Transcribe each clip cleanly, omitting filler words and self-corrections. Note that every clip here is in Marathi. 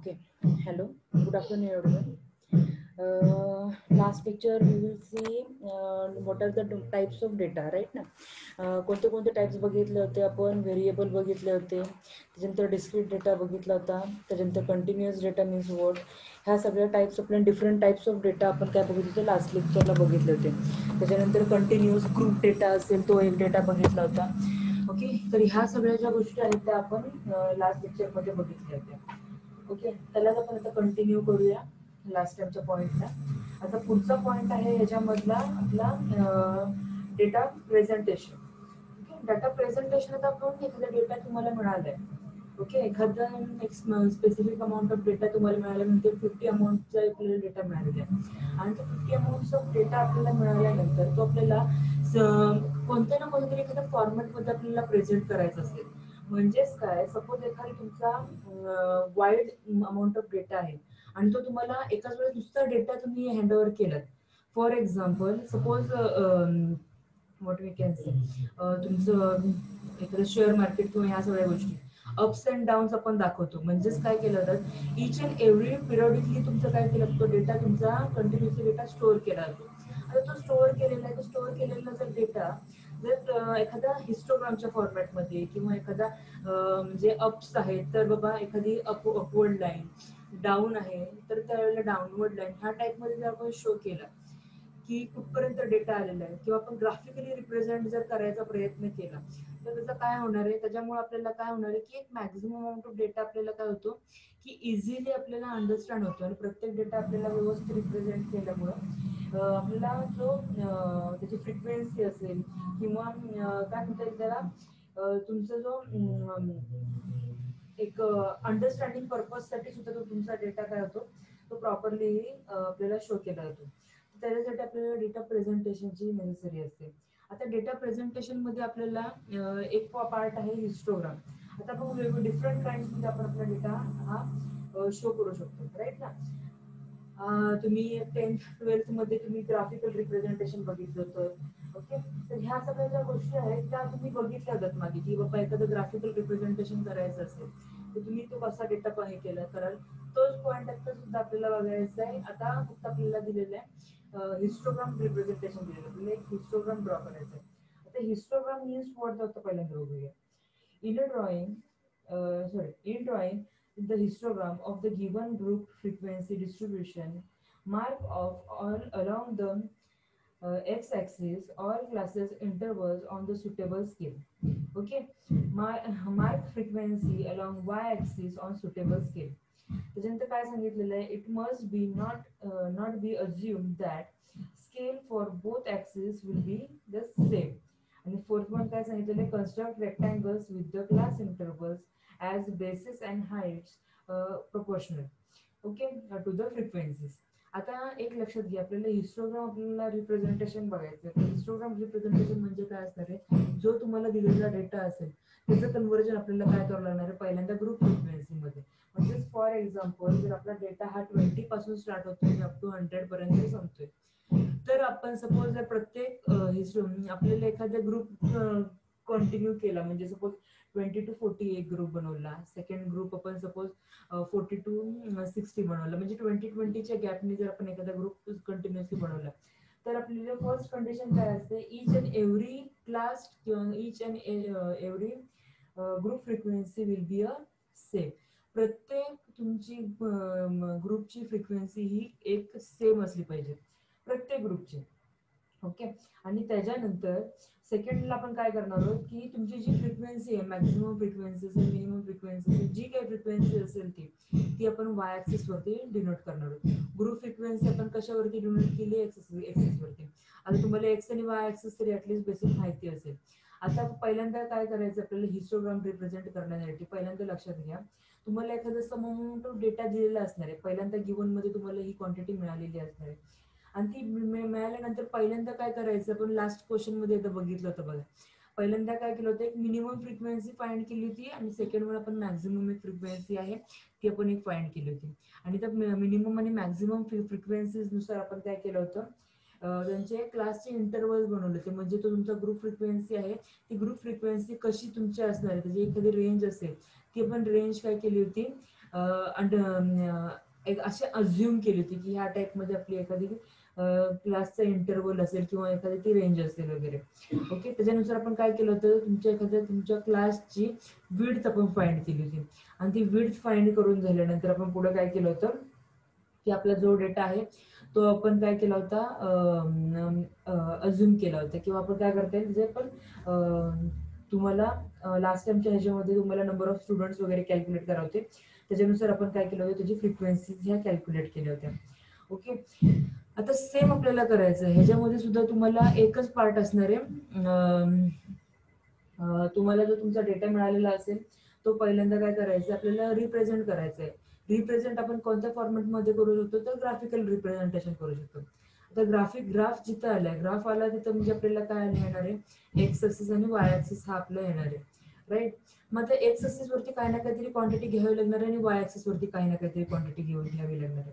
Okay. Hello. Good afternoon, everyone. Last lecture we will see what are the types of data, right ना. कोणते कोणते टाइप्स बघितले होते आपण. व्हेरिएबल बघितले होते, त्याच्यानंतर डिस्क्रीट डेटा बघितला होता, त्याच्यानंतर कंटिन्युअस डेटा मीन्स व्हॉट. ह्या सगळ्या टाइप्स आपल्या डिफरंट टाइप्स ऑफ डेटा आपण काय बघितले होते लास्ट लेक्चरला बघितले होते. त्याच्यानंतर कंटिन्युअस ग्रुप डेटा असेल तो एक डेटा बघितला होता. ओके. तर ह्या सगळ्या ज्या गोष्टी आहेत त्या आपण लास्ट लेक्चरमध्ये बघितल्या होत्या. ओके. त्यालाच आपण आता कंटिन्यू करूया लास्ट टाइमच्या पॉईंटला. आता पुढचा पॉईंट आहे याच्यामधला आपला data presentation. Okay. Data presentation आता आपण एखादा डेटा तुम्हाला मिळालाय. ओके. एखादा एक स्पेसिफिक अमाऊंट ऑफ डेटा तुम्हाला मिळाल्यानंतर 50 अमाऊंटचा आपल्याला डेटा मिळालेला आहे आणि तो 50 अमाऊंट ऑफ डेटा आपल्याला मिळाल्यानंतर तो आपल्याला कोणत्या ना कोणत्या तरी एखाद्या फॉर्मॅटमध्ये आपल्याला प्रेझेंट करायचा असेल. म्हणजेच काय, सपोज एखादा तुमचा वाईड अमाऊंट ऑफ डेटा आहे आणि तो तुम्हाला एकाच वेळेस नुसता डेटा तुम्ही हँडओव्हर केलात. For example, suppose what we can say, तुमचं एखादं शेअर मार्केट किंवा ह्या सगळ्या गोष्टी अप्स अँड डाऊन्स आपण दाखवतो. म्हणजेच काय केलं तर इच अँड एव्हरी पिरियडिकली तुमचं काय केलं, तो डेटा तुमचा कंटिन्युअसली डेटा स्टोअर केला जातो. आता तो स्टोअर केलेला आहे, तो स्टोअर केलेला जर डेटा जर एखाद्या हिस्टोग्रामच्या फॉर्मॅटमध्ये किंवा एखादा म्हणजे अप्स आहेत तर बाबा एखादी अपवर्ड लाईन, डाऊन आहे तर त्यावेळेला डाऊनवर्ड लाईन, ह्या टाईपमध्ये जर आपण शो केला की कुठपर्यंत डेटा आलेला आहे किंवा आपण ग्राफिकली रिप्रेझेंट जर करायचा प्रयत्न केला तर त्याचं काय होणार आहे, त्याच्यामुळे आपल्याला काय होणार आहे की एक मॅक्झिमम अमाऊंट ऑफ डेटा आपल्याला काय होतो की इझिली आपल्याला अंडरस्टँड होतो आणि प्रत्येक डेटा आपल्याला व्यवस्थित रिप्रेझेंट केल्यामुळं आपल्याला जो त्याची फ्रिक्वेन्सी असेल किंवा काय म्हणता येईल त्याला, तुमचा जो एक अंडरस्टँडिंग पर्पजसाठी सुद्धा तो तुमचा डेटा काय होतो तो प्रॉपरली आपल्याला शो केला जातो. त्याच्यासाठी आपल्याला डेटा प्रेझेंटेशनची नेसेसरी असते. आता डेटा प्रेझेंटेशन मध्ये आपल्याला एक पार्ट आहे हिस्टोग्राम. आता आपण डिफरंट काइंड मध्ये आपण आपला डेटा हा शो करू शकतो, राईट ना. तुम्ही 10th-12th मध्ये तुम्ही ग्राफिकल रिप्रेझेंटेशन बघितलं होतं. ओके. तर ह्या सगळ्या ज्या गोष्टी आहेत त्या तुम्ही बघितल्या होत्यात मागे की बाबा एखादं ग्राफिकल रिप्रेझेंटेशन करायचं असेल तर तुम्ही तो कसा डेटा केला कराल. तोच पॉईंट आता सुद्धा आपल्याला बघायचा आहे. आता फक्त आपल्याला दिलेलं आहे हिस्टोग्राम रिप्रेझेंटेशन दिलेलं, आपल्याला एक हिस्टोग्राम ड्रॉ करायचं आहे. आता हिस्टोग्राम मीन्स व्हॉट होतं पहिल्यांदा बघूया. In a drawing, in drawing the histogram of the given group frequency distribution, mark off all along the x-axis all classes intervals on the suitable scale. Okay, mark frequency along y-axis on suitable scale. त्याच्यानंतर काय सांगितलेलं आहे, it must be not be assume that scale for both axis will be the same. आणि फोर्थ वन काय सांगितलेलं आहे, construct rectangles with the class intervals as basis and heights proportional. Okay, to the frequencies. आता एक लक्षात घ्या, आपल्याला हिस्टोग्राम आपल्याला रिप्रेझेंटेशन बघायचं. हिस्टोग्राम रिप्रेझेंटेशन म्हणजे काय असणार आहे, जो तुम्हाला दिलेला डेटा असेल त्याचं कन्व्हर्जन आपल्याला काय करावं लागणार आहे, पहिल्यांदा ग्रुप फ्रिक्वेन्सी मध्ये. म्हणजे फॉर एक्झाम्पल जर आपला डेटा हा 20 पासून स्टार्ट होतोय आणि अप टू 100 पर्यंत संपतोय, तर आपण सपोज जर प्रत्येक आपल्याला एखाद्या ग्रुप कंटिन्यू केला, म्हणजे सपोज 20 to 40 एक ग्रुप बनवला, सेकंड ग्रुप आपण सपोज 40 to 60 बनवला, म्हणजे 20-20च्या गॅपने जर आपण एखादा ग्रुप कंटिन्युअसली बनवला तर आपल्याला फर्स्ट कंडिशन काय असते, इच अँड एव्हरी क्लास किंवा each and every group frequency will be a same. प्रत्येक तुमची ग्रुपची फ्रिक्वेन्सी ही एक सेम असली पाहिजे प्रत्येक ग्रुपची. ओके. आणि त्याच्यानंतर सेकंडला आपण काय करणार आहोत की तुमची जी फ्रिक्वेन्सी आहे, मॅक्झिमम फ्रिक्वेन्सी असेल, मिनिमम फ्रिक्वेन्सी असेल, जी काही फ्रिक्वेन्सी असेल ती आपण वाय ऍक्सिस वरती डिनोट करणार आहोत. ग्रुप फ्रिक्वेन्सी आपण कशावरती डिनोट केली, एक्सिस वरती. आता तुम्हाला एक्स आणि वाय ऍक्सिस तरी ऍटलीस्ट बेसिक माहिती असेल. आता पहिल्यांदा काय करायचं, आपल्याला हिस्टोग्राम रिप्रेझेंट करण्यासाठी पहिल्यांदा लक्षात घ्या, तुम्हाला एखादा सम अमाऊंट ऑफ डेटा दिलेला असणार आहे. पहिल्यांदा गिवन मध्ये तुम्हाला ही क्वांटिटी मिळालेली असणार आहे आणि ती मिळाल्यानंतर पहिल्यांदा काय करायचं, आपण लास्ट क्वेश्चन मध्ये एकदा बघितलं होतं बघा. पहिल्यांदा काय केलं होतं, एक मिनिमम फ्रिक्वेन्सी फाइंड केली होती आणि सेकंड वन आपण मॅक्झिमम एक फ्रिक्वेन्सी आहे ती आपण एक फाइंड केली होती. आणि त्या मिनिमम आणि मॅक्झिमम फ्रिक्वेन्सीज नुसार आपण काय केलं होतं, त्यांचे क्लासचे इंटरवल बनवले होते. म्हणजे तो तुमचा ग्रुप फ्रिक्वेन्सी आहे, ती ग्रुप फ्रिक्वेन्सी कशी तुमची असणार आहे, त्याची एखादी रेंज असेल ती आपण रेंज काय केली होती एक असे अज्युम केली होती की ह्या टाईपमध्ये आपली एखादी क्लासचा इंटरव्हल असेल किंवा एखादी ती रेंज असेल वगैरे. ओके, त्याच्यानुसार आपण काय केलं होतं, तुमच्या क्लासची विड्थ आपण फाइंड केली होती आणि ती विड्थ फाइंड करून झाल्यानंतर आपण पुढे काय केलं होतं की आपला जो डेटा आहे तो आपण काय केला होता, अज्युम केला होता किंवा आपण काय करता येईल जे पण तुम्हाला लास्ट टाइमच्या ह्याच्यामध्ये तुम्हाला नंबर ऑफ स्टुडंट्स वगैरे कॅल्क्युलेट करावते, त्याच्यानुसार आपण काय केलं होतं त्याची फ्रिक्वेन्सी ह्या कॅल्क्युलेट केल्या होत्या. ओके, आता सेम आपल्याला करायचं आहे, ह्याच्यामध्ये सुद्धा तुम्हाला एकच पार्ट असणार आहे. तुम्हाला जो तुमचा डेटा मिळालेला असेल तो पहिल्यांदा काय करायचं, आपल्याला रिप्रेझेंट करायचं आहे. रिप्रेझेंट आपण कोणत्या फॉर्मॅटमध्ये करू शकतो, तर ग्राफिकल रिप्रेझेंटेशन करू शकतो. आता ग्राफ जिथं आलाय, ग्राफ आला तिथं म्हणजे आपल्याला काय येणार आहे, एक्स ऍक्सिस आणि वाय ऍक्सिस हा आपला येणार आहे, राईट. मग त्या एक्स ऍक्सिस वरती काही ना काहीतरी क्वांटिटी घ्यावी लागणार आहे आणि वाय ऍक्सिस वरती काही ना काहीतरी क्वांटिटी घ्यावी लागणार आहे.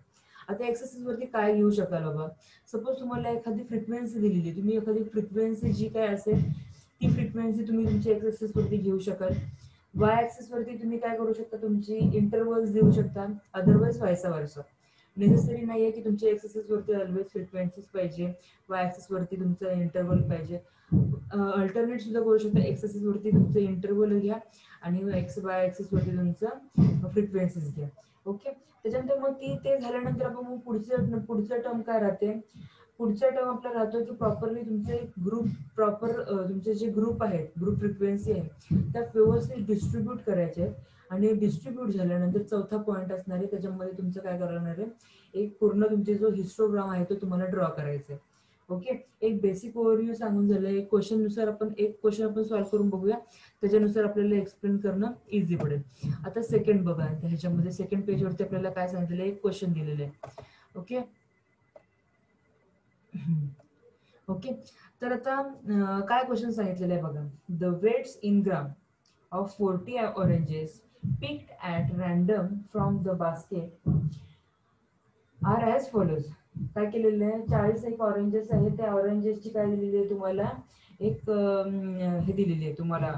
आता एक्स ऍक्सिस वरती काय घेऊ शकाल बाबा, सपोज तुम्हाला एखादी फ्रिक्वेन्सी दिलेली, तुम्ही एखादी फ्रिक्वेन्सी जी काय असेल ती फ्रिक्वेन्सी तुम्ही तुमची एक्स ऍक्सिस वरती घेऊ शकाल. वाय ऍक्सिस वरती तुम्ही काय करू शकता, तुमची इंटरव्हल्स देऊ शकता, अदरवाइज व्हायसा वर्सा. नेसेसरी नाहीये की तुमच्या एक्स ऍक्सिस वरती ऑलवेज फ्रिक्वेन्सीज पाहिजे, वाय ऍक्सिस वरती तुमचा इंटरव्हल पाहिजे. अल्टरनेट सुद्धा करू शकता, एक्स ऍक्सिस वरती तुमचं इंटरव्हल घ्या आणि वाय ऍक्सिस वरती तुमचं फ्रिक्वेन्सीज घ्या. ओके, त्याच्यानंतर मग ते झाल्यानंतर आपण मग पुढचं टर्म काय राहते, पुढचा टर्म आपला राहतो की प्रॉपरली तुमचे ग्रुप तुमचे जे ग्रुप आहेत, ग्रुप फ्रिक्वेन्सी आहे त्या व्यवस्थित डिस्ट्रीब्यूट करायचे आहेत. आणि डिस्ट्रीब्यूट झाल्यानंतर चौथा पॉईंट असणार आहे, त्याच्यामध्ये तुमचं काय करणार आहे, एक पूर्ण तुमचे जो हिस्टोग्राम आहे तो तुम्हाला ड्रॉ करायचा आहे. ओके, एक बेसिक ओव्हरव्ह्यू सांगून झालं. एक क्वेश्चन नुसार एक क्वेश्चन आपण सॉल्व्ह करून बघूया, त्याच्यानुसार आपल्याला एक्सप्लेन करणं इझी पडेल. आता सेकंड बघा, ह्याच्यामध्ये सेकंड पेजवरती आपल्याला काय सांगितलेलं आहे, एक क्वेश्चन दिलेलं आहे. ओके ओके, तर आता काय क्वेश्चन सांगितलेलं आहे बघा. The weights in gram of 40 oranges picked at random from the basket are as follows. काय केलेलं आहे, 40 एक ऑरेंजेस आहेत, त्या ऑरेंजेसची काय दिलेली आहे तुम्हाला, एक हे दिलेली आहे तुम्हाला,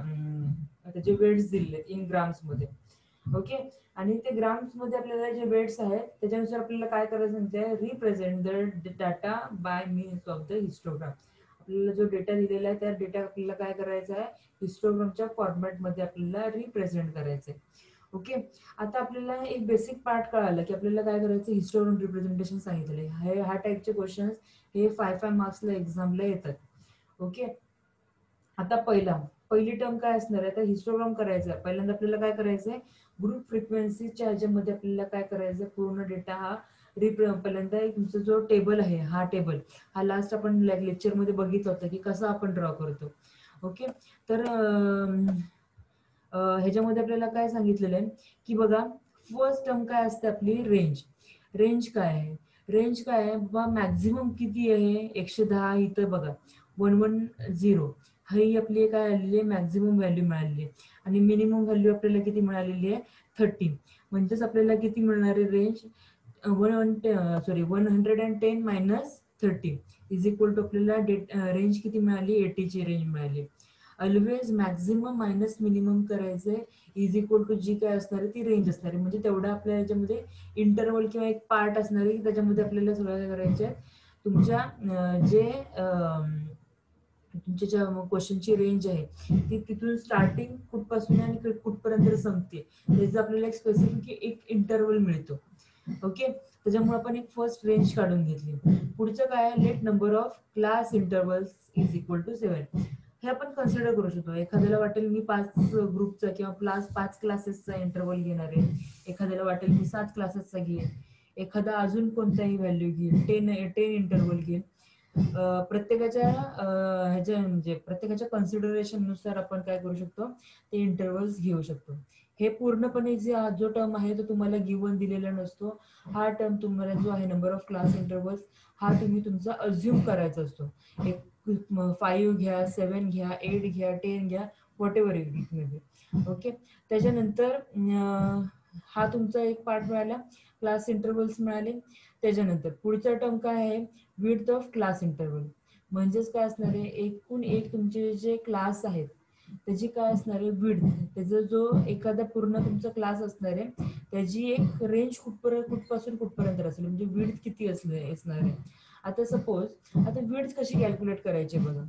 त्याचे वेट्स दिलेले इन ग्राम्स मध्ये. ओके, आणि ते ग्राम्स मध्ये आपल्याला जे वेट्स आहेत त्याच्यानुसार आपल्याला काय करायचं म्हणते, represent the data bye means of the histogram. आपल्याला जो डेटा दिलेला आहे त्या डेटा आपल्याला काय करायचा आहे, हिस्टोग्रामच्या फॉर्मॅटमध्ये आपल्याला रिप्रेझेंट करायचं आहे. ओके, आता आपल्याला एक बेसिक पार्ट कळालं की आपल्याला काय करायचं, हिस्टोग्राम रिप्रेझेंटेशन सांगितले. ह्या टाईपचे क्वेश्चन्स हे 5 मार्क्सला एक्झामला येतात. ओके, आता पहिली टर्म काय असणार आहे, आता हिस्टोग्राम करायचा आहे. पहिल्यांदा आपल्याला काय करायचंय, ग्रुप फ्रिक्वेन्सीच्या ह्याच्यामध्ये आपल्याला काय करायचं, पूर्ण डेटा हा पहिल्यांदा एक तुमचा जो टेबल आहे, हा टेबल हा लास्ट आपण लेक्चरमध्ये बघितलं होतं की कसं आपण ड्रॉ करतो. ओके, तर ह्याच्यामध्ये आपल्याला काय सांगितलेलं आहे की बघा, फर्स्ट टर्म काय असते आपली, रेंज. रेंज काय आहे, रेंज काय आहे बाबा, मॅक्झिमम किती आहे 110, इथं बघा 110 ही आपली काय आलेली आहे, मॅक्झिमम व्हॅल्यू मिळालेली आहे. आणि मिनिमम व्हॅल्यू आपल्याला किती मिळालेली आहे, 30. म्हणजेच आपल्याला किती मिळणार आहे range, 110 minus 30 is equal to आपल्याला रेंज किती मिळाली, 80 ची रेंज मिळाली. ऑलवेज मॅक्झिमम मायनस मिनिमम करायचंय, इज इक्वल टू जी काय असणार आहे ती रेंज असणार आहे. म्हणजे तेवढा आपल्या याच्यामध्ये इंटरव्हल किंवा एक पार्ट असणार आहे की त्याच्यामध्ये आपल्याला सगळं करायचं आहे, तुमच्या जे तुमच्या ज्या क्वेश्चनची रेंज आहे ती तिथून स्टार्टिंग कुठपासून आणि कुठपर्यंत संपते त्याचं आपल्याला एक स्पेसिफिक एक इंटरव्हल मिळतो. ओके, त्याच्यामुळे आपण एक फर्स्ट रेंज काढून घेतली. पुढचं काय आहे, let number of class intervals is equal to 7. हे आपण कन्सिडर करू शकतो. एखाद्याला वाटेल मी 5 ग्रुपचा किंवा 5 क्लासेसचा इंटरव्हल घेणार आहे, एखाद्याला वाटेल मी 7 क्लासेसचा घेईन, एखादा अजून कोणताही व्हॅल्यू घेईल, 10 इंटरव्हल घेईल. प्रत्येकाच्या ह्याच्या म्हणजे प्रत्येकाच्या कन्सिडरेशन नुसार आपण काय करू शकतो, ते इंटरव्हल्स घेऊ शकतो. हे पूर्णपणे जो टर्म आहे तो तुम्हाला गिव्हन दिलेला नसतो. हा टर्म तुम्हाला जो आहे नंबर ऑफ क्लास इंटरव्हल्स हा तुम्ही तुमचा अज्युम करायचा असतो. एक 5 घ्या, 7 घ्या, 8 घ्या, 10 घ्या, what ever it may be. Okay, त्याच्यानंतर हा तुमचा एक पार्ट मिळाला, क्लास इंटरव्हल्स मिळाले. त्याच्यानंतर पुढचा टर्म काय आहे, विड्थ ऑफ क्लास इंटरव्हल. म्हणजेच काय असणार आहे, एकूण एक तुमचे जे क्लास आहेत त्याची काय असणार आहे, विड्थ, त्याचा जो एखादा पूर्ण तुमचा क्लास असणार आहे त्याची एक रेंज कुठपासून कुठपर्यंत असेल, म्हणजे विड्थ किती असणार आहे. आता सपोज आता विड्थ कशी कॅल्क्युलेट करायची बघा,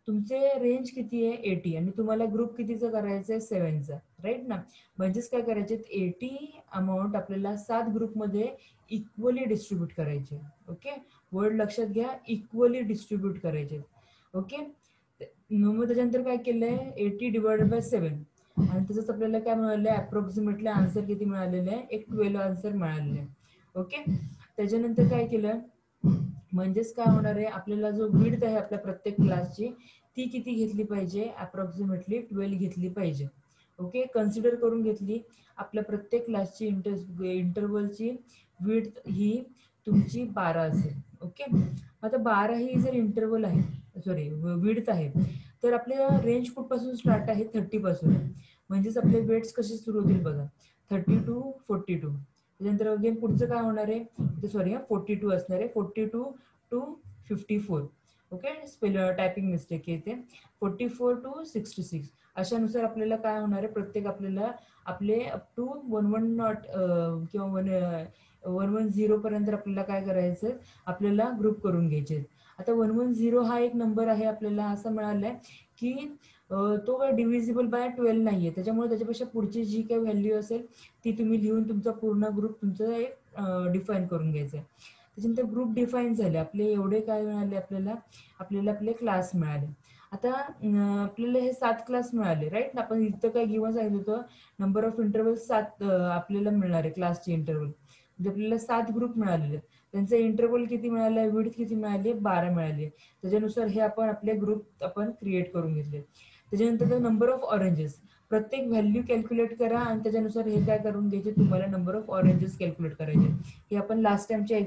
तुमचे रेंज किती आहे 80 आणि तुम्हाला ग्रुप कितीचा करायचा आहे 7चा, राईट ना. म्हणजेच काय करायचे, 80 अमाऊंट आपल्याला 7 ग्रुपमध्ये इक्वली डिस्ट्रीब्यूट करायचे. ओके, वर्ड लक्षात घ्या, इक्वली डिस्ट्रीब्यूट करायचे. ओके, मग त्याच्यानंतर काय केलंय, 80 डिवाइडेड बाय 7 आणि त्याच्यात आपल्याला काय मिळालं, अप्रॉक्सिमेटली आन्सर किती मिळालेलं आहे, एक 12 आन्सर मिळालेले आहे. ओके, त्याच्यानंतर काय केलं, म्हणजेच काय होणार आहे, आपल्याला जो विड्थ आहे आपल्या प्रत्येक क्लासची ती किती घेतली पाहिजे, अप्रॉक्सिमेटली 12 घेतली पाहिजे. ओके, कन्सिडर करून घेतली. आपल्या प्रत्येक क्लासची इंटरवलची विड्थ ही तुमची 12 असेल. ओके, आता 12 ही जर इंटरवल आहे, सॉरी विड्थ आहे, तर आपल्या रेंज कुठपासून स्टार्ट आहे, 30 पासून. म्हणजेच आपले वेट्स कसे सुरू होतील बघा, 30 टू 42. त्याच्यानंतर अगेन पुढचं काय होणार आहे, सॉरी 42 असणार आहे, 42 टू 54. ओके, टायपिंग मिस्टेक येते, 44 टू 66. अशानुसार आपल्याला काय होणार आहे, प्रत्येक आपल्याला आपले अप टू 11 किंवा 110 पर्यंत आपल्याला काय करायचं, आपल्याला ग्रुप करून घ्यायचे. आता 110 हा एक नंबर आहे, आपल्याला असं मिळालंय की तो डिव्हिजिबल बाय 12 नाहीये, त्याच्यामुळे त्याच्यापेक्षा पुढची जी काही व्हॅल्यू असेल ती तुम्ही लिहून तुमचा पूर्ण ग्रुप तुमचं एक डिफाईन करून घ्यायचं आहे. त्याच्यानंतर ग्रुप डिफाईन झाले आपले, एवढे काय मिळाले आपल्याला, आपले क्लास मिळाले. आता आपल्याला हे 7 क्लास मिळाले, राईट. आपण इथं काय गिव्हन सांगितलं होतं, नंबर ऑफ इंटरवल 7 आपल्याला मिळणार आहे, क्लासचे इंटरवल. म्हणजे आपल्याला 7 ग्रुप मिळालेले, त्यांचा इंटरवल किती मिळाला, विड्थ किती मिळाली, 12 मिळाली. त्याच्यानुसार हे आपण आपले ग्रुप आपण क्रिएट करून घेतले. त्याच्यानंतर नंबर ऑफ ऑरेंजेस, प्रत्येक व्हॅल्यू कॅल्क्युलेट करा आणि त्याच्यानुसार हे काय करून घ्यायचे, तुम्हाला नंबर ऑफ ऑरेंजेस कॅल्क्युलेट करायचे. हे आपण लास्ट टाइमच्या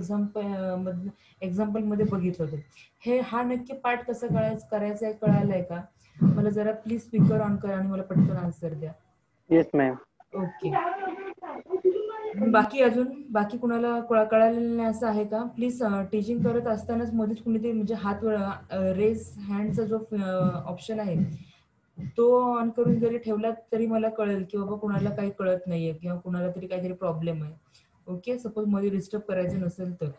एक्झाम्पल मध्ये बघितलं होतं. हा नक्की पार्ट कसं करायचं आहे, कळालंय का? मला जरा प्लीज स्पीकर ऑन करा आणि मला पटकन आन्सर द्या. Yes ma'am. ओके, बाकी कुणाला कळालेलं नाही असं आहे का? प्लीज टीचिंग करत असतानाच मध्येच कुणीतरी म्हणजे हात रेस हँडचा जो ऑप्शन आहे तो ऑन करून जरी ठेवला तरी मला कळेल की बाबा कुणाला काही कळत नाहीये किंवा कुणाला तरी काहीतरी प्रॉब्लेम आहे. ओके, सपोज मध्ये डिस्टर्ब करायचं नसेल तर.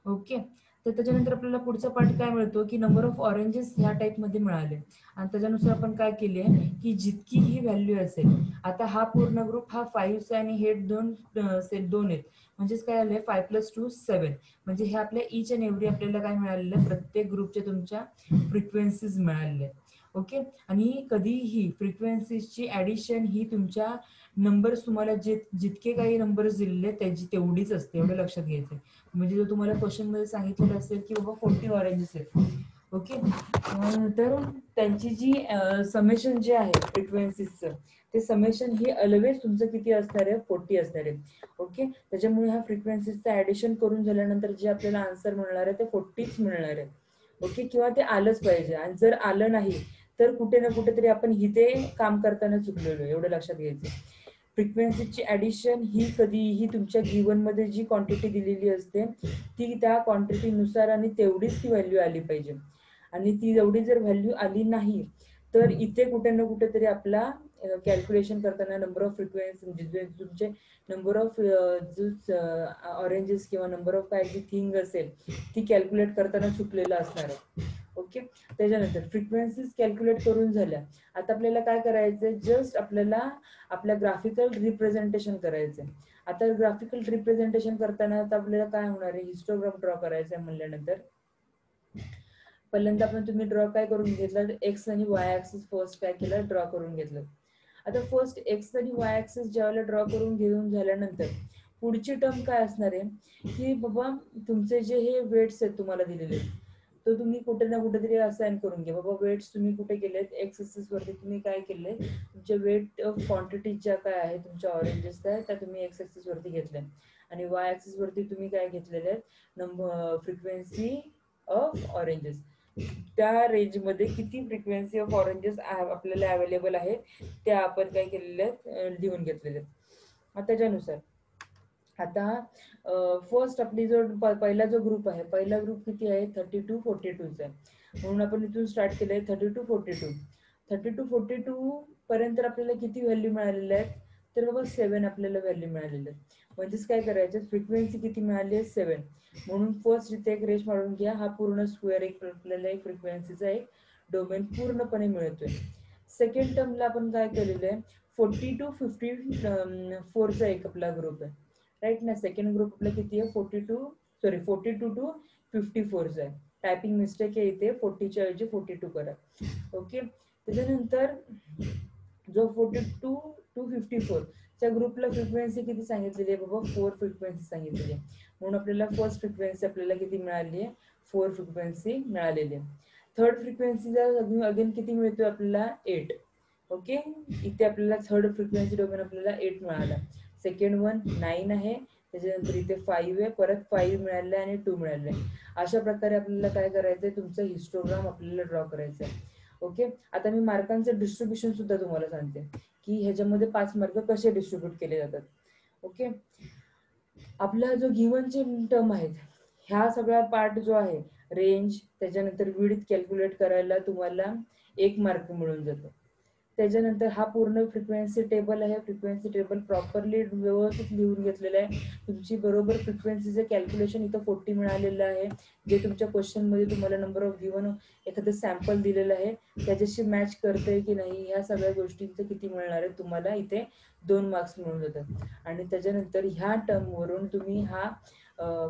ओके, तर त्याच्यानंतर आपल्याला पुढचा पार्ट काय मिळतो की नंबर ऑफ ऑरेंजेस ह्या टाइप मध्ये मिळाले आणि त्याच्यानुसार आपण काय केले की जितकी ही व्हॅल्यू असेल, आता हा पूर्ण ग्रुप हा 5 आणि हे दोन आहेत, म्हणजेच काय आले 5+2 7. म्हणजे हे आपल्या इच अँड एव्हरी आपल्याला काय मिळालेलं, प्रत्येक ग्रुपच्या तुमच्या फ्रिक्वेन्सीज मिळालेल्या. ओके, आणि कधीही फ्रिक्वेन्सीजची ऍडिशन ही तुमच्या नंबर्स तुम्हाला जितके काही नंबर्स दिलेले त्याची तेवढीच असते, एवढं लक्षात घ्यायचं. म्हणजे जर तुम्हाला क्वेश्चन मध्ये सांगितलेलं असेल की बाबा 40 ऑरेंजेस आहेत, ओके, तर त्यांची जी समेशन जे आहे फ्रिक्वेन्सीजचं, ते समेशन ही ऑलवेज तुमचं किती असणार आहे, 40 असणार आहे. ओके, त्याच्यामुळे ह्या फ्रिक्वेन्सीजचं ऍडिशन करून झाल्यानंतर जे आपल्याला आन्सर मिळणार आहे ते 40च मिळणार आहे. ओके, किंवा ते आलंच पाहिजे, आणि जर आलं नाही तर कुठे ना कुठेतरी आपण इथे काम करताना चुकलेलो, एवढं लक्षात घ्यायचं. फ्रिक्वेन्सीची ऍडिशन ही कधीही तुमच्या गिव्हन मध्ये जी क्वांटिटी दिलेली असते ती त्या क्वांटिटी नुसार आणि तेवढीच ती व्हॅल्यू आली पाहिजे. आणि ती एवढी जर व्हॅल्यू आली नाही तर इथे कुठे ना कुठेतरी आपला कॅल्क्युलेशन करताना नंबर ऑफ फ्रिक्वेन्सी म्हणजे तुमचे नंबर ऑफ ऑरेंजेस किंवा नंबर ऑफ काय जी थिंग असेल ती कॅल्क्युलेट करताना चुकलेलं असणार आहे. ओके, त्याच्यानंतर फ्रिक्वेन्सीज कॅल्क्युलेट करून झाल्या, आता आपल्याला काय करायचंय, जस्ट आपल्याला आपल्या ग्राफिकल रिप्रेझेंटेशन करायचंय. आता ग्राफिकल रिप्रेझेंटेशन करताना आता आपल्याला काय होणार आहे, हिस्टोग्राम ड्रॉ करायचंय म्हणल्यानंतर पहिल्यांदा आपण तुम्ही ड्रॉ काय करून घेतलं, एक्स आणि वाय ऍक्सिस फर्स्ट काय केलं, ड्रॉ करून घेतलं. आता फर्स्ट एक्स आणि वाय ऍक्सिस ज्यावेळेला ड्रॉ करून घेऊन झाल्यानंतर पुढची टर्म काय असणार आहे की बाबा तुमचे जे हे वेट्स आहेत तुम्हाला दिलेले, तो तुम्ही कुठे ना कुठेतरी असाइन करून घ्या. बाबा वेट्स तुम्ही कुठे केलेत, एक्स ऍक्सिस वरती तुम्ही काय केले, तुमच्या वेट ऑफ क्वांटिटी ज्या काय आहे तुमच्या ऑरेंजेस त्या तुम्ही एक्स ऍक्सिस वरती घेतल्या आणि वाय ऍक्सिस वरती तुम्ही काय घेतलेले आहेत, नंबर फ्रिक्वेन्सी ऑफ ऑरेंजेस. त्या रेंज मध्ये किती फ्रिक्वेन्सी ऑफ ऑरेंजेस आपल्याला अवेलेबल आहेत त्या आपण काय केलेल्या आहेत, लिहून घेतलेले आहेत. त्याच्यानुसार आता फर्स्ट आपली जो पहिला जो ग्रुप आहे, पहिला ग्रुप किती आहे, 30 to 42 आहे. म्हणून आपण इथून स्टार्ट केलंय 30 to 42. 30 to 42 पर्यंत आपल्याला किती व्हॅल्यू मिळालेले आहेत, तर बाबा 7 आपल्याला व्हॅल्यू मिळालेले आहेत. म्हणजेच काय करायचं, फ्रिक्वेन्सी किती मिळाली आहे, 7. म्हणून फर्स्ट इथे एक रेश मारून घ्या, हा पूर्ण स्क्वेअर एक आपल्याला एक फ्रिक्वेन्सीचा एक डोमेन पूर्णपणे मिळतोय. सेकंड टर्मला आपण काय केलेलं आहे, 40 to 54चा एक आपला ग्रुप आहे, राईट ना. सेकंड ग्रुप आपला किती आहे, 42 to 54चा आहे. टायपिंग मिस्टेक आहे इथे, 40च्या ऐवजी 42 करा. ओके, त्याच्यानंतर जो 42 to 54 त्या ग्रुपला फ्रिक्वेन्सी किती सांगितलेली आहे बाबा, 4 फ्रिक्वेन्सी सांगितलेली आहे. म्हणून आपल्याला फर्स्ट फ्रिक्वेन्सी आपल्याला किती मिळाली आहे, 4 फ्रिक्वेन्सी मिळालेली आहे. थर्ड फ्रिक्वेन्सीचा अगेन किती मिळतोय आपल्याला, 8. ओके, इथे आपल्याला थर्ड फ्रिक्वेन्सी डोमेन आपल्याला 8 मिळाला. सेकंड वन 9 आहे, त्याच्यानंतर इथे 5 आहे, परत 5 मिळाले आणि 2 मिळाले. अशा प्रकारे आपल्याला काय करायचंय, तुमचं हिस्टोग्राम आपल्याला ड्रॉ करायचं आहे. ओके, आता मी मार्कांचं डिस्ट्रीब्युशन सुद्धा तुम्हाला सांगते की ह्याच्यामध्ये 5 मार्क कसे डिस्ट्रीब्यूट केले जातात. ओके, आपला जो गिव्हनचे टर्म आहेत, ह्या सगळा पार्ट जो आहे, रेंज, त्याच्यानंतर विड्थ कॅल्क्युलेट करायला तुम्हाला 1 मार्क मिळून जातो. त्याच्यानंतर हा पूर्ण फ्रिक्वेन्सी टेबल आहे, फ्रिक्वेन्सी टेबल प्रॉपरली व्यवस्थित लिहून घेतलेलं आहे. तुमची बरोबर फ्रिक्वेन्सीचं कॅल्क्युलेशन इथं 40 मिळालेलं आहे, जे तुमच्या क्वेश्चनमध्ये तुम्हाला नंबर ऑफ गिव्हन एखादं सॅम्पल दिलेलं आहे त्याच्याशी मॅच करतंय की नाही, ह्या सगळ्या गोष्टींचं किती मिळणार आहे तुम्हाला, इथे 2 मार्क्स मिळून जातात. आणि त्याच्यानंतर ह्या टर्मवरून तुम्ही हा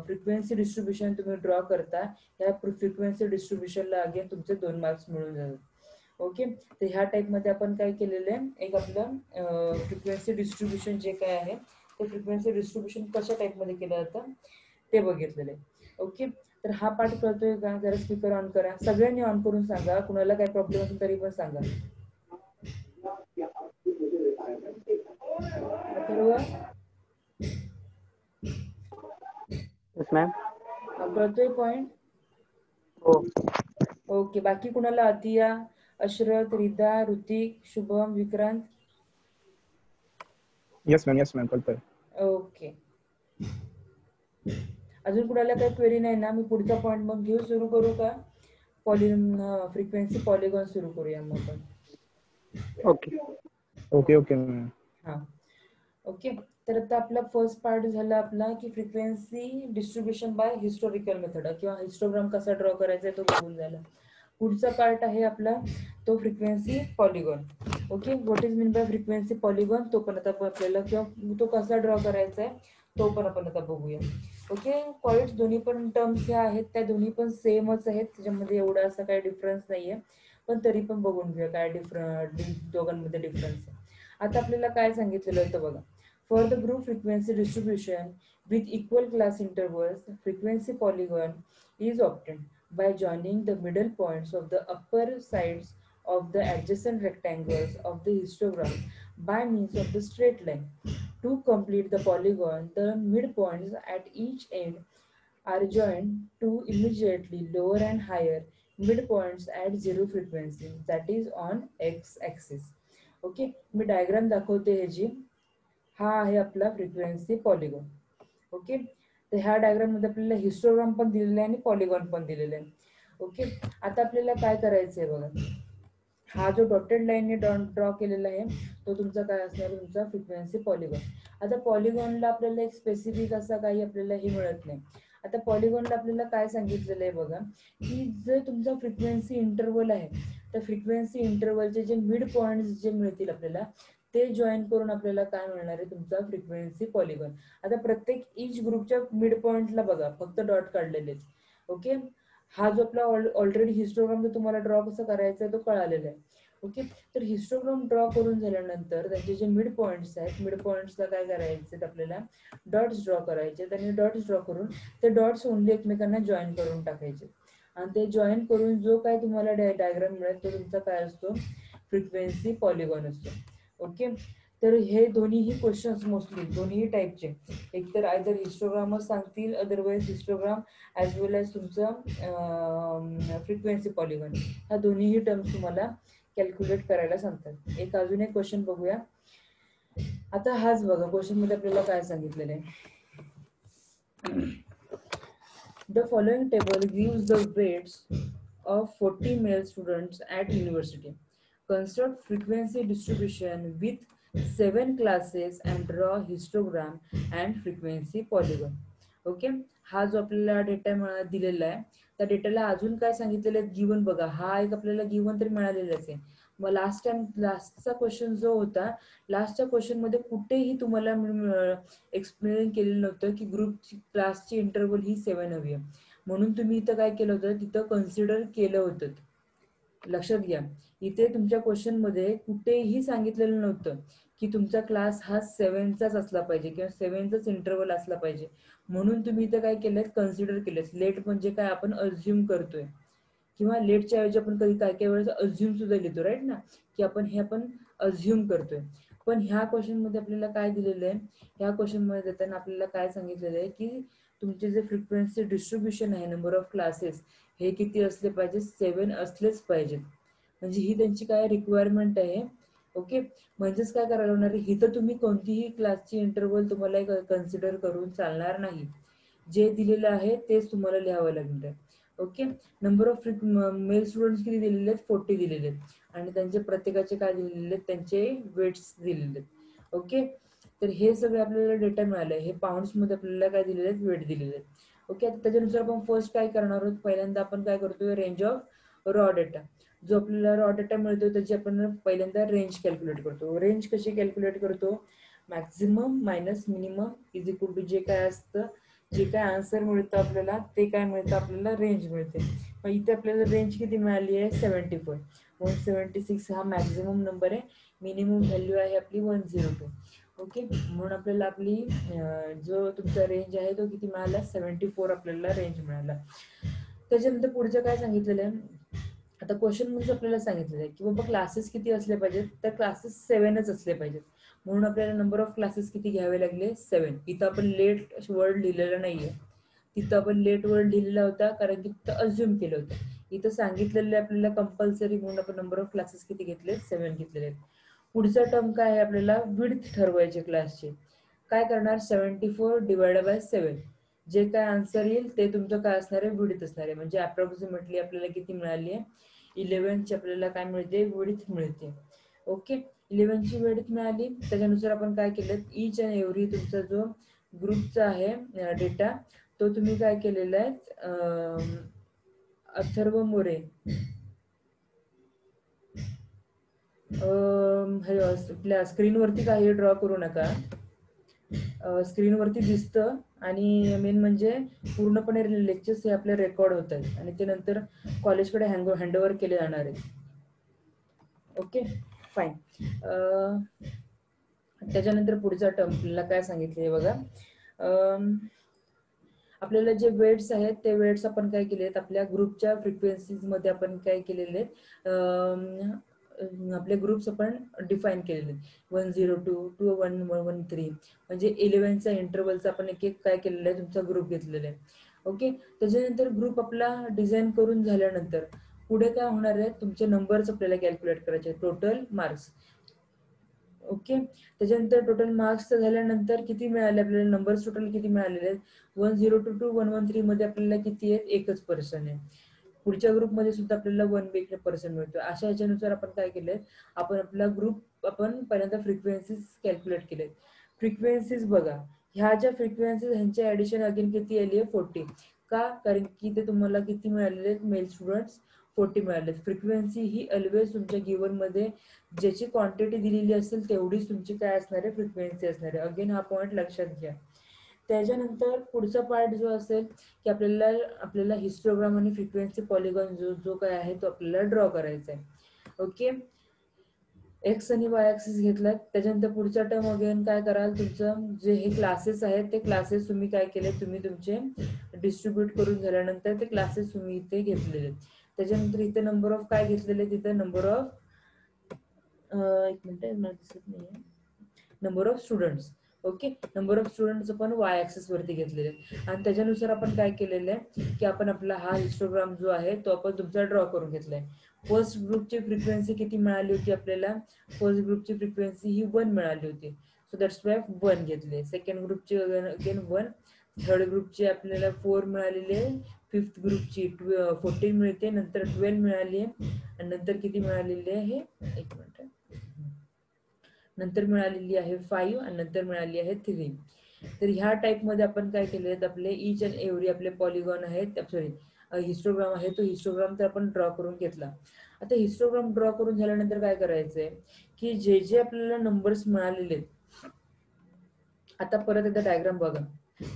फ्रिक्वेन्सी डिस्ट्रीब्युशन तुम्ही ड्रॉ करता, ह्या फ्रिक्वेन्सी डिस्ट्रीब्युशनला अगेन तुमचे 2 मार्क्स मिळून जातात. ओके, तर ह्या टाईपमध्ये आपण काय केलेलं आहे, एक आपलं फ्रिक्वेन्सी डिस्ट्रीब्युशन जे काय आहे ते फ्रिक्वेन्सी डिस्ट्रीब्युशन कशा टाईपमध्ये केलं जातं ते बघितलेलं आहे. ओके, तर हा पार्ट कळतोय का, जरा स्पीकर ऑन करा, सगळ्यांनी ऑन करून सांगा, कुणाला काय प्रॉब्लेम असेल तरी पण सांगा. कळतोय पॉइंट? ओके, बाकी कुणाला, अतिया, अशरत, रिदा, ऋतिक, शुभम, विक्रांत? यस मॅम कळतोय. ओके, अजून कुणाला काही क्वेरी नाही ना, मी पुढचा पॉइंट मग घेऊ, सुरू करू का, फ्रिक्वेन्सी पॉलिगॉन सुरू करूया मग आपण. Okay ma'am. हा, ओके, तर आता आपला फर्स्ट पार्ट झाला आपला की frequency distribution by historical method किंवा हिस्टोग्राम कसा ड्रॉ करायचा तो बघून झाला. पुढचा पार्ट आहे आपला तो frequency polygon. Okay, what is mean by frequency polygon, तो पण आता आपल्याला, किंवा तो कसा ड्रॉ करायचा आहे तो पण आपण आता बघूया. ओके, पॉइंट्स दोन्ही पण टर्म्स ह्या आहेत त्या दोन्ही पण सेमच आहेत, त्याच्यामध्ये एवढा असा काही डिफरन्स नाहीये, पण तरी पण बघून घेऊया काय दोघांमध्ये डिफरन्स आहे. आता आपल्याला काय सांगितलेलं होतं बघा, for the group frequency distribution with equal class intervals frequency polygon is obtained by joining the middle points of the upper sides of the adjacent rectangles of the histogram by means of the straight line. To complete the polygon, the midpoints at each end are joined to immediately lower and higher midpoints at zero frequency, that is on x-axis. Okay, me diagram दाखवते ह्याची. हा आहे आपला फ्रिक्वेन्सी पॉलिगॉन. ओके, तर ह्या डायग्राम मध्ये आपल्याला हिस्टोग्राम पण दिलेला आहे आणि पॉलिगॉन पण दिलेलं आहे. ओके, आता आपल्याला काय करायचंय बघा, हा जो डॉटेड लाईनने ड्रॉ केलेला आहे तो तुमचा काय असणार, तुमचा फ्रिक्वेन्सी पॉलिगॉन. आता पॉलिगॉनला आपल्याला एक स्पेसिफिक असा काही आपल्याला हे मिळत नाही. आता पॉलिगॉनला आपल्याला काय सांगितलेलं आहे बघा, की जर तुमचा फ्रिक्वेन्सी इंटरवल आहे तर फ्रिक्वेन्सी इंटरवलचे जे मिड पॉइंट्स जे मिळतील आपल्याला ते जॉईन करून आपल्याला काय मिळणार आहे, तुमचा फ्रिक्वेन्सी पॉलिगॉन. आता प्रत्येक इच ग्रुपच्या मिड पॉइंटला बघा फक्त डॉट काढलेले. ओके, हा जो आपला ऑलरेडी हिस्टोग्राम जो तुम्हाला ड्रॉ कसं करायचा आहे तो कळालेला आहे. ओके, तर हिस्टोग्राम ड्रॉ करून झाल्यानंतर त्याचे जे मिड पॉइंट्स आहेत, मिड पॉइंट्सला काय करायचे, आपल्याला डॉट्स ड्रॉ करायचे. आणि डॉट्स ड्रॉ करून ते डॉट्स ओनली एकमेकांना जॉईन करून टाकायचे. आणि ते जॉईन करून जो काय तुम्हाला डायग्राम मिळेल तो तुमचा काय असतो, फ्रिक्वेन्सी पॉलिगॉन असतो. ओके, तर हे दोन्हीही क्वेश्चन्स मोस्टली दोन्ही टाईपचे, एक तर आयदर हिस्टोग्रामच सांगतील, अदरवाईज हिस्टोग्राम ॲज वेल ॲज तुमचं फ्रिक्वेन्सी पॉलिगॉन, ह्या दोन्हीही टर्म्स तुम्हाला कॅल्क्युलेट करायला सांगतात. एक अजून एक क्वेश्चन बघूया. आता हाच बघा, क्वेश्चन मध्ये आपल्याला काय सांगितलेलं आहे, the following table gives the weights of 40 male students at university. construct frequency distribution with 7 classes and draw histogram and frequency polygon. Okay, हा जो आपल्याला डेटा दिलेला आहे त्या डेटाला अजून काय सांगितलेलं आहे गिवन बघा, हा एक आपल्याला गिवन तरी मिळालेलाच आहे. मग लास्टचा क्वेश्चन जो होता, लास्टच्या क्वेश्चन मध्ये कुठेही तुम्हाला एक्सप्लेन केलेलं नव्हतं की ग्रुप क्लासची इंटरव्हल ही 7 हवी आहे, म्हणून तुम्ही इथं काय केलं होतं, तिथं कन्सिडर केलं होतं. लक्षात घ्या, इथे तुमच्या क्वेश्चन मध्ये कुठेही सांगितलेलं नव्हतं की तुमचा क्लास हा 7चाच असला पाहिजे किंवा 7चाच इंटरव्हल असला पाहिजे, म्हणून तुम्ही इथं काय केलंय, कन्सिडर केलंय. लेट म्हणजे काय, आपण अज्युम करतोय किंवा लेटच्या ऐवजी आपण कधी काय काय वेळेस अज्युम सुद्धा लिहितो, राईट ना, की आपण अज्युम करतोय. पण ह्या क्वेश्चन मध्ये आपल्याला काय दिलेलं आहे, ह्या क्वेश्चन मध्ये देताना आपल्याला काय सांगितलेलं आहे की तुमचे जे फ्रिक्वेन्सी डिस्ट्रीब्युशन आहे, नंबर ऑफ क्लासेस, हे किती असले पाहिजे, 7 असलेच पाहिजेत. म्हणजे ही त्यांची काय रिक्वायरमेंट आहे. ओके, म्हणजेच काय करायला होणार आहे, इथं तुम्ही कोणतीही क्लासची इंटरव्हल तुम्हाला कन्सिडर करून चालणार नाही, जे दिलेलं आहे तेच तुम्हाला लिहावं लागणार आहे. Okay, number of male students किती दिलेले आहेत, 40 दिलेले आहेत आणि त्यांचे प्रत्येकाचे काय दिलेले आहेत, त्यांचे वेट्स दिलेले आहेत. ओके, तर हे सगळे आपल्याला डेटा मिळाले, हे पाऊंड्स मध्ये आपल्याला काय दिलेले आहेत, वेट दिलेले आहेत. ओके, आता त्याच्यानुसार आपण फर्स्ट काय करणार आहोत, पहिल्यांदा आपण काय करतोय, रेंज ऑफ रॉ डेटा, जो आपल्याला रॉ डेटा मिळतो त्याची आपण पहिल्यांदा रेंज कॅल्क्युलेट करतो. रेंज कशी कॅल्क्युलेट करतो, maximum minus minimum is equal to जे काय असतं, जे काय आन्सर मिळतं आपल्याला ते काय मिळतं, आपल्याला रेंज मिळते. मग इथे आपल्याला रेंज किती मिळाली आहे, 74. 176 हा मॅक्झिमम नंबर आहे, मिनिमम व्हॅल्यू आहे आपली 102. ओके, म्हणून आपल्याला आपली जो तुमचा रेंज आहे तो किती मिळाला, 74 आपल्याला रेंज मिळाला. त्याच्यानंतर पुढचं काय सांगितलेलं आहे, आता क्वेश्चन मध्ये आपल्याला सांगितलेलं आहे की बाबा क्लासेस किती असले पाहिजेत, तर क्लासेस 7च असले पाहिजेत, म्हणून आपल्याला नंबर ऑफ क्लासेस किती घ्यावे लागले, 7. इथं आपण लेट वर्ड लिहिलेला नाहीये, तिथं आपण लेट वर्ड लिहिलेला होता कारण की तिथं अज्युम केलं होतं. इथं सांगितलेलं आपल्याला कंपल्सरी, म्हणून आपण नंबर ऑफ क्लासेस किती घेतले, 7 घेतलेले आहेत. पुढचा टर्म काय आहे, आपल्याला विड्थ ठरवायचे क्लासचे. काय करणार, 74 डिवाइडेड बाय 7, जे काय आन्सर येईल ते तुमचं काय असणार आहे, विड्थ असणार आहे. म्हणजे अप्रॉक्सिमेटली आपल्याला किती मिळाली आहे, 11ची आपल्याला काय मिळते, विड्थ मिळते. ओके, 11ची विड्थ मिळाली. त्याच्यानुसार आपण काय केलं, ईच अँड एव्हरी तुमचा जो ग्रुपचा आहे डेटा, तो तुम्ही काय केलेला आहे, अथर्व मोरे आपल्या स्क्रीनवरती काही ड्रॉ करू नका, स्क्रीनवरती दिसतं आणि मेन म्हणजे पूर्णपणे लेक्चर्स हे आपले रेकॉर्ड होत आहेत आणि ते नंतर कॉलेजकडे हँडओव्हर केले जाणार आहेत. Okay, fine. त्याच्यानंतर पुढचा टर्म आपल्याला काय सांगितले बघा, आपल्याला जे वेट्स आहेत ते वेट्स आपण काय केलेत, आपल्या ग्रुपच्या फ्रिक्वेन्सीज मध्ये आपण काय केलेले आहेत, आपले ग्रुप्स आपण डिफाईन केलेले आहेत. 102 to 113 म्हणजे 11चा इंटरव्हलचा आपण एक एक काय केलेलं आहे, तुमचा ग्रुप घेतलेला आहे. ओके, त्याच्यानंतर ग्रुप आपला डिझाईन करून झाल्यानंतर पुढे काय होणार आहे, तुमचे नंबर्स आपल्याला कॅल्क्युलेट करायचे, टोटल मार्क्स. ओके, त्याच्यानंतर टोटल मार्क्स झाल्यानंतर किती मिळाले आपल्याला, नंबर्स टोटल किती मिळालेले आहेत, 102 to 113 मध्ये आपल्याला किती आहेत, 1% आहे. पुढच्या ग्रुपमध्ये सुद्धा आपल्याला 1% मिळतो. अशा ह्याच्यानुसार आपण काय केलंय, आपण आपला ग्रुप आपण पहिल्यांदा फ्रिक्वेन्सीज कॅल्क्युलेट केले. फ्रिक्वेन्सीज बघा, ह्या ज्या फ्रिक्वेन्सीज ह्यांचे ऍडिशन अगेन किती आली आहे, 40. का, कारण की ते तुम्हाला किती मिळालेले आहेत, मेल स्टुडंट्स 40 मिळाले. फ्रिक्वेन्सी ही ऑलवेज तुमच्या गिवन मध्ये ज्याची क्वांटिटी दिलेली असेल तेवढीच तुमची काय असणार आहे, फ्रिक्वेन्सी असणार आहे. अगेन हा पॉईंट लक्षात घ्या. त्याच्यानंतर पुढचा पार्ट जो असेल की आपल्याला हिस्टोग्राम आणि फ्रिक्वेन्सी पॉलिगॉन जो काय आहे तो आपल्याला ड्रॉ करायचा आहे. ओके, एक्स आणि वाय ऍक्सिस घेतलात. त्याच्यानंतर पुढचा टर्म अगेन काय कराल, तुमचं जे हे क्लासेस आहेत ते क्लासेस तुम्ही काय केले, तुम्ही तुमचे डिस्ट्रीब्यूट करून झाल्यानंतर ते क्लासेस तुम्ही इथे घेतलेले. त्याच्यानंतर इथे नंबर ऑफ काय घेतलेले, तिथे नंबर ऑफ एक मिनिट मला दिसत नाहीये, number of students. Okay, number of students आपण वाय ऍक्सिस वरती घेतलेले आणि त्याच्यानुसार आपण काय केलेलं आहे की आपण आपला हा हिस्टोग्राम जो आहे तो आपण तुमचा ड्रॉ करून घेतलाय. फर्स्ट ग्रुपची फ्रिक्वेन्सी किती मिळाली होती आपल्याला, फर्स्ट ग्रुपची फ्रिक्वेन्सी ही 1 मिळाली होती, सो दॅट्स वाय 1 घेतले. सेकंड ग्रुपची अगेन 1, थर्ड ग्रुपची आपल्याला 4 मिळालेली आहे, फिफ्थ ग्रुपची 14 मिळते, नंतर 12 मिळाली आहे आणि नंतर किती मिळालेली आहे, एक मिनिट, नंतर मिळालेली आहे 5 आणि नंतर मिळाली आहे 3. तर ह्या टाइप मध्ये आपण काय केले आहेत, आपले इच अँड एव्हरी आपले पॉलिगॉन आहेत, सॉरी हिस्टोग्राम आहे, तो हिस्टोग्राम तर आपण ड्रॉ करून घेतला. आता हिस्टोग्राम ड्रॉ करून झाल्यानंतर काय करायचंय की जे जे आपल्याला नंबर्स मिळालेले आहेत, आता परत एकदा डायग्राम बघा,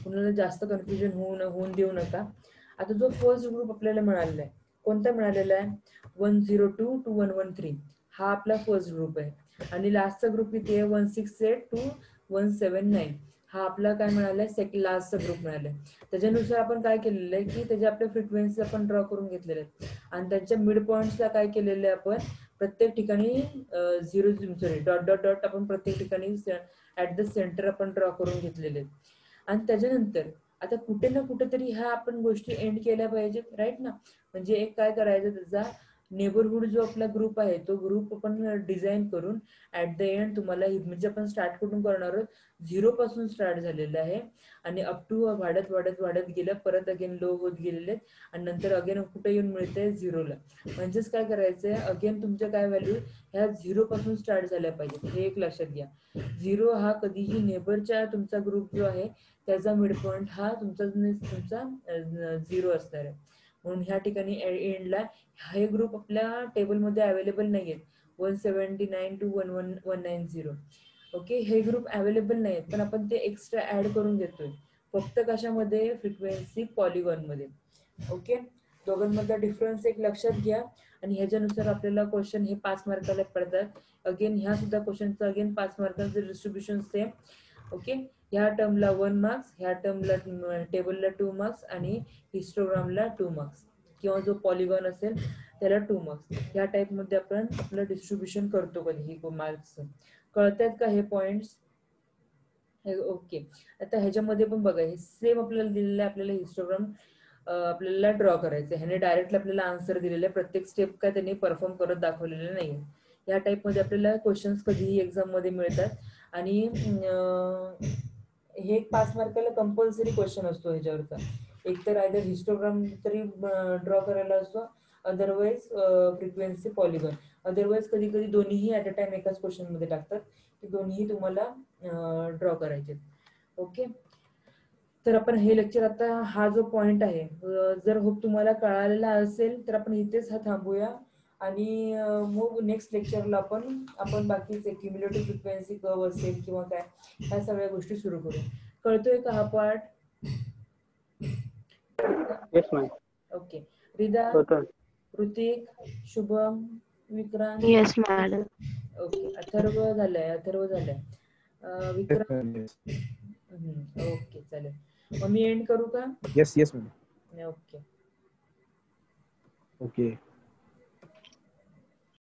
कुणाला जास्त कन्फ्युजन होऊन देऊ नका. आता जो फर्स्ट ग्रुप आपल्याला मिळालेला आहे, कोणता मिळालेला आहे, 102 to 113, हा आपला फर्स्ट ग्रुप आहे. आणि लास्टचा ग्रुप किती आहे, 168 to 179, हा आपला काय मिळालाय, लास्टचा ग्रुप मिळालाय. त्याच्यानुसार आपण काय केलेलं आहे की त्याच्या आपल्या फ्रिक्वेन्सी आपण ड्रॉ करून घेतलेले आहेत आणि त्यांच्या मिड पॉइंट्सला काय केलेलं आहे, आपण प्रत्येक ठिकाणी डॉट डॉट डॉट आपण प्रत्येक ठिकाणी ऍट द सेंटर आपण ड्रॉ करून घेतलेले आहेत. आणि त्याच्यानंतर आता कुठे ना कुठेतरी ह्या आपण गोष्टी एंड केल्या पाहिजेत, राईट ना. म्हणजे एक काय करायचं, त्याचा नेबरहुड जो आपला ग्रुप आहे तो ग्रुप आपण डिझाईन करून ऍट द एंड तुम्हाला, म्हणजे आपण स्टार्ट कुठून करणार आहोत, 0 पासून स्टार्ट झालेलं आहे आणि अप टू वाढत वाढत वाढत गेलं, परत अगेन लो होत गेलेले आणि नंतर अगेन कुठे येऊन मिळते, 0ला. म्हणजेच काय करायचंय, अगेन तुमच्या काय व्हॅल्यू ह्या 0 पासून स्टार्ट झाल्या पाहिजे, हे एक लक्षात घ्या. 0 हा कधीही नेबरच्या तुमचा ग्रुप जो आहे त्याचा मिड पॉइंट हा तुमचा 0 असणार आहे. म्हणून ह्या ठिकाणी एंडला हे ग्रुप आपल्या टेबलमध्ये अवेलेबल नाहीयेत, 179 to 190. ओके, हे ग्रुप अवेलेबल नाहीत, पण आपण ते एक्स्ट्रा ऍड करून घेतोय, फक्त कशामध्ये, फ्रिक्वेन्सी पॉलिगॉन मध्ये. ओके, दोघांमधला डिफरन्स एक लक्षात घ्या. आणि ह्याच्यानुसार आपल्याला क्वेश्चन हे 5 मार्काला पडतात. अगेन ह्या सुद्धा क्वेश्चनचं अगेन 5 मार्कांचं डिस्ट्रीब्युशन सेम. ओके, ह्या टर्मला 1 मार्क्स, ह्या टर्मला टेबलला 2 मार्क्स आणि हिस्टोग्रामला 2 मार्क्स, किंवा जो पॉलिगॉन असेल त्याला 2 मार्क्स. ह्या टाइप मध्ये आपण आपलं डिस्ट्रीब्युशन करतो कधीही मार्क्स. कळतात का हे पॉइंट्स? ओके, आता ह्याच्यामध्ये पण बघा, हे सेम आपल्याला दिलेलं आहे, आपल्याला हिस्टोग्राम आपल्याला ड्रॉ करायचं आहे. ह्याने डायरेक्टली आपल्याला आन्सर दिलेले आहे, प्रत्येक स्टेप काय त्यांनी परफॉर्म करत दाखवलेले नाही. या टाइप मध्ये आपल्याला क्वेश्चन्स कधीही एक्झाम मध्ये मिळतात. आणि हे 5 मार्काला कंपल्सरी क्वेश्चन असतो ह्याच्यावरचा, एकतर आयदर हिस्टोग्राम तरी ड्रॉ करायला असतो, अदरवाईज फ्रिक्वेन्सी पॉलिगॉन, अदरवाईज कधी कधी दोन्हीही ऍट अ टाइम एकाच क्वेश्चन मध्ये टाकतात, की दोन्ही तुम्हाला ड्रॉ करायचे. ओके, तर आपण हे लेक्चर, आता हा जो पॉइंट आहे, जर होप तुम्हाला कळालेला असेल तर आपण इथेच हा थांबूया आणि मग नेक्स्ट लेक्चरला आपण बाकीचे क्युम्युलेटिव्ह फ्रिक्वेन्सी कर्व असेल किंवा काय, ह्या सगळ्या गोष्टी सुरू करू. कळतोय का हा पार्ट? Yes ma'am. ओके, रिदा, होतं. Hrithik, Shubham, Vikrant. Yes madam. Okay, Atharva झालंय, विक्रांत. ओके, चालेल, मग मी एंड करू का? Yes yes ma'am. Okay. Okay.